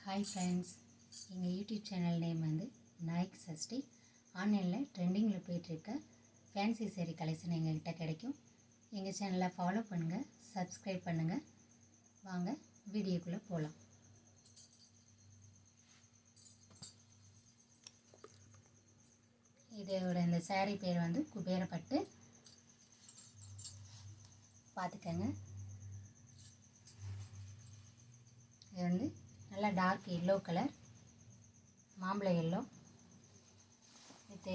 Hi friends, எங்கள் YouTube channel name வந்து நாயக் சஷ்டி. ஆன்லைனில் ட்ரெண்டிங்கில் போயிட்டுருக்க ஃபேன்சி சேரீ கலெக்ஷன் எங்கள்கிட்ட கிடைக்கும். எங்கள் சேனலை ஃபாலோ பண்ணுங்கள், சப்ஸ்கிரைப் பண்ணுங்கள். வாங்க வீடியோக்குள்ளே போகலாம். இதோட இந்த சேரீ பேர் வந்து குபேரப்பட்டு. பார்த்துக்கங்க, இது வந்து நல்லா டார்க் எல்லோ கலர், மாம்பழ yellow with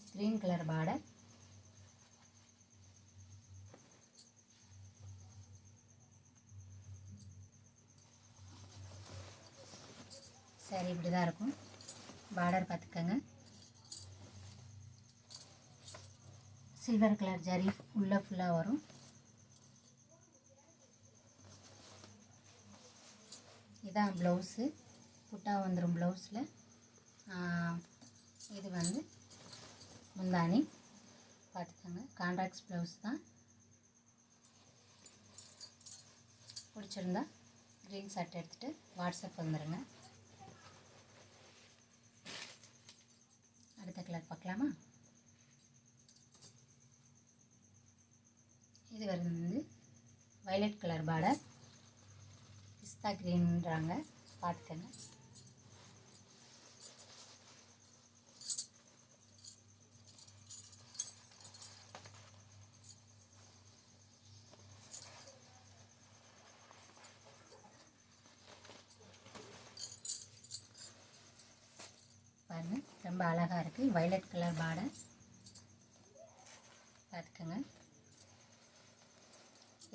green colour border. சரி, இப்படி தான் இருக்கும் பார்டர். பார்த்துக்கங்க, சில்வர் கலர் ஜரி உள்ளே ஃபுல்லாக வரும். இதான் ப்ளவுஸு, புட்டா வந்துடும் ப்ளவுஸில். இது வந்து முந்தானி. பார்த்துக்கோங்க, கான்ட்ராக்ட்ஸ் ப்ளவுஸ் தான். பிடிச்சிருந்தா க்ரீன் ஷர்ட் எடுத்துகிட்டு வாட்ஸ்அப் வந்துடுங்க. அடுத்த கலர் பார்க்கலாமா? இது வந்து வயலட் கலர் பார்டர், பிஸ்தா க்ரீன்றாங்க. பார்த்துக்கங்க, பாருங்கள், ரொம்ப அழகாக இருக்குது. Violet colour border. பார்த்துக்கங்க,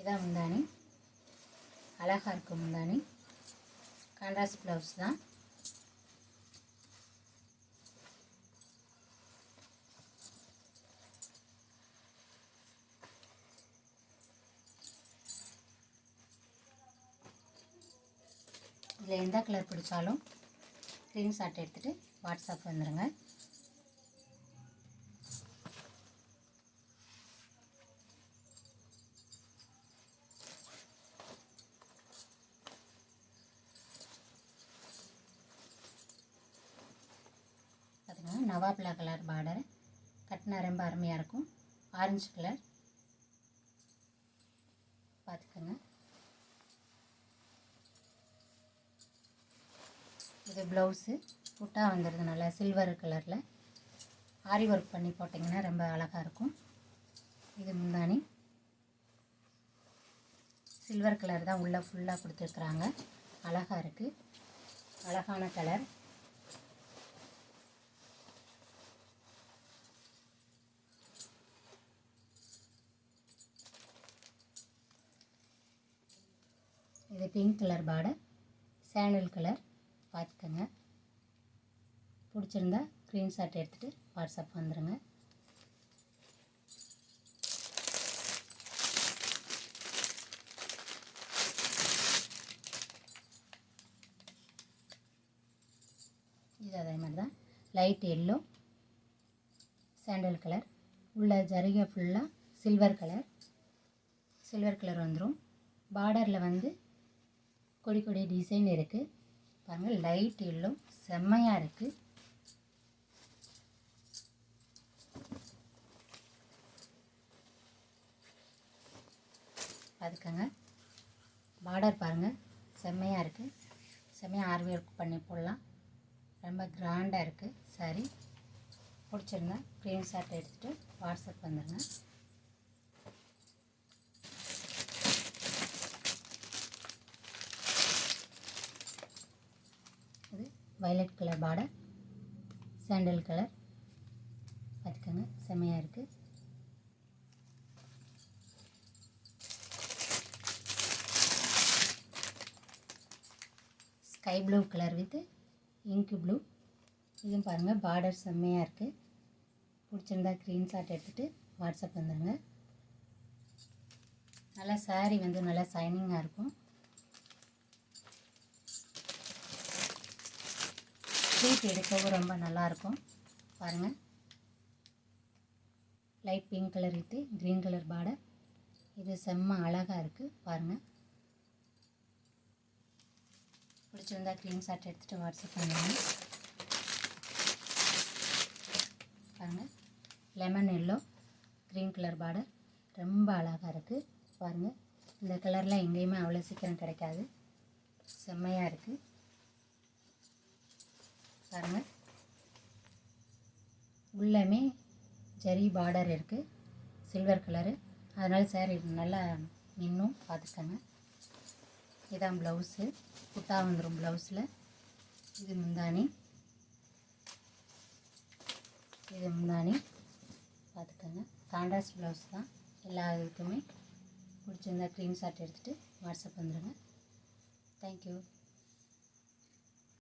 இதான் முந்தானி. அழகாக இருக்கும் முந்தானி. கான்ட்ராஸ்ட் ப்ளவுஸ் தான். இதில் எந்த கலர் பிடிச்சாலும் ஸ்க்ரீன்ஷாட் எடுத்துகிட்டு வாட்ஸ்அப் வந்துடுங்க. பார்த்திங்கன்னா, நவாப்லா கலர் பார்டர் கட்டினா ரொம்ப அருமையாக இருக்கும். Orange colour. பார்த்துக்கோங்க, இது ப்ளவுஸு புட்டா வந்துடுறதுனால சில்வர் கலரில் ஆரி ஒர்க் பண்ணி போட்டிங்கன்னா ரொம்ப அழகாக இருக்கும். இது முந்தானி, சில்வர் கலர் தான் உள்ளே ஃபுல்லாக கொடுத்துருக்குறாங்க. அழகாக இருக்குது, அழகான கலர். இது pink colour border, sandal colour. பார்த்துக்கோங்க, பிடிச்சிருந்தா ஸ்க்ரீன்ஷாட் எடுத்துகிட்டு வாட்ஸ்அப் வந்துடுங்க. இது அதே மாதிரி தான், லைட் எல்லோ, சாண்டல் கலர். உள்ள ஜரிகை ஃபுல்லாக சில்வர் கலர் வந்துடும். பார்டரில் வந்து கொடி கொடி டிசைன் இருக்குது. பாருங்கள், லைட் எல்லோ செம்மையாக இருக்குது. பார்த்துக்கங்க, பார்டர் பாருங்கள், செம்மையாக இருக்குது. செம்மையாக ஆர்வி ஒர்க் பண்ணி போடலாம். ரொம்ப கிராண்டாக இருக்குது சாரி. பிடிச்சிருந்தா ஸ்க்ரீன்ஷாட் எடுத்துகிட்டு வாட்ஸ்அப் வந்துடுங்க. இது violet colour border, sandal colour. பார்த்துக்கோங்க, செம்மையாக இருக்குது. Sky blue colour with ink blue. இதுவும் பாருங்கள், பார்டர் செம்மையாக இருக்குது. பிடிச்சிருந்தா ஸ்க்ரீன்ஷாட் எடுத்துகிட்டு வாட்ஸ்அப் வந்துடுங்க. நல்லா சாரீ வந்து நல்லா ஷைனிங்காக இருக்கும். ஷூட் எடுக்கவும் ரொம்ப நல்லாயிருக்கும். பாருங்கள், light pink colour with green colour border. இது செம்ம அழகாக இருக்குது. பாருங்கள், பிடிச்சிருந்தா ஸ்க்ரீன்ஷாட் எடுத்துகிட்டு வாட்ஸ்அப் பண்ணுங்கள். பாருங்கள், lemon yellow green colour border ரொம்ப அழகாக இருக்குது. பாருங்கள், இந்த கலரில் எங்கேயுமே அவ்வளோ சீக்கிரம் கிடைக்காது. செம்மையாக இருக்குது. பாருங்கள், உள்ளமே ஜரி பார்டர் இருக்குது, சில்வர் கலரு. அதனால் சாரி நல்லா இன்னும் பார்த்துக்கோங்க. இதான் ப்ளவுஸு, குட்டா வந்துடும் ப்ளவுஸில். இது முந்தானி, இது முந்தானி பார்த்துக்கோங்க. கான்ட்ராஸ்ட் ப்ளவுஸ் தான். எல்லா இதுக்குமே பிடிச்சிருந்தா ஸ்க்ரீன்ஷாட் எடுத்துகிட்டு வாட்ஸ்அப் வந்துடுங்க. தேங்க்யூ.